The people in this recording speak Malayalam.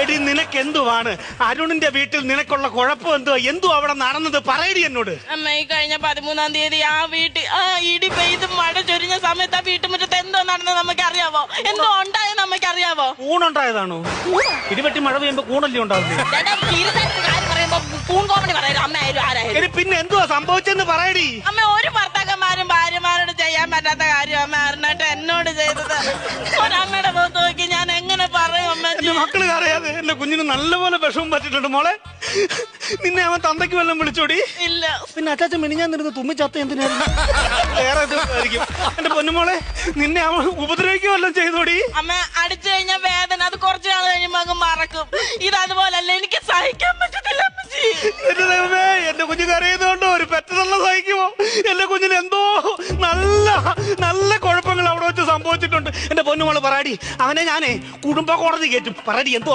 എടി നിനക്ക് എന്തുവാണ് അരുണിന്റെ വീട്ടിൽ നിനക്കുള്ള കുഴപ്പം എന്തോ അവിടെ നടന്നത് പറയടി എന്നോട്. അമ്മ ഈ കഴിഞ്ഞ 13-ാം തീയതി ആ വീട്ടിൽ ഇടി പെയ്ത് മഴ ചൊരിഞ്ഞ സമയത്ത് ആ വീട്ടുമുറ്റത്ത് എന്തോ നടന്നത് നമുക്ക് അറിയാവോ? എന്തോ ഉണ്ടായെന്ന് നമുക്ക് അറിയാവോ? കൂണുണ്ടായതാണോ? ഇടിവെട്ടി മഴ പെയ്യുമ്പോ കൂണല്ലേ ഉണ്ടാവുന്നത്? പിന്നെ എന്തുവാ സംഭവിച്ചെന്ന് പറയടി. അമ്മ ഒരു ഭർത്താക്കന്മാരും ഭാര്യമാരോട് ചെയ്യാൻ പറ്റാത്ത കാര്യം അമ്മ അറിഞ്ഞിട്ട് എന്നോട് ചെയ്തത്. ഒരമ്മയുടെ മുഖത്ത് നോക്കി ഞാൻ എങ്ങനെ പറയും അമ്മ? എന്റെ മക്കള് അറിയാതെ എന്റെ കുഞ്ഞിന് നല്ലപോലെ വിഷമം പറ്റിട്ടുണ്ട് മോളെ. നിന്നെ അവൻ തന്തയ്ക്ക് വല്ലതും വിളിച്ചോടി? ഇല്ല. പിന്നെ അച്ചാച്ചൻ മിനിഞ്ഞാൻ നിരുന്ന് തുമ്മിച്ചത്ത എന്തിനായിരുന്നു? വേറെ ആയിരിക്കും. എന്റെ പൊന്നുമോളെ നിന്നെ അവൻ ഉപദ്രവിക്കുക വല്ലതും ചെയ്തോടി? അമ്മ അടിച്ചു കഴിഞ്ഞാൽ വേദന അത് കുറച്ചു നാൾ കഴിയുമ്പോ അങ്ങ് മറക്കും. ഇത് അതുപോലല്ല, എനിക്ക് സഹിക്കാൻ പറ്റത്തില്ല. എന്റെ ദൈവമേ, എന്റെ കുഞ്ഞ് കരയുന്നോണ്ടോ ഒരു പെറ്റതള്ള സഹിക്കുമോ? എന്റെ കുഞ്ഞിന് എന്തോ നല്ല നല്ല കുഴപ്പങ്ങൾ അവിടെ വെച്ച് സംഭവിച്ചിട്ടുണ്ട്. എന്റെ പൊന്നുമോള് പറയടി, അവനെ ഞാനേ കുടുംബ കോടതി കയറ്റും. പറയടി എന്തോ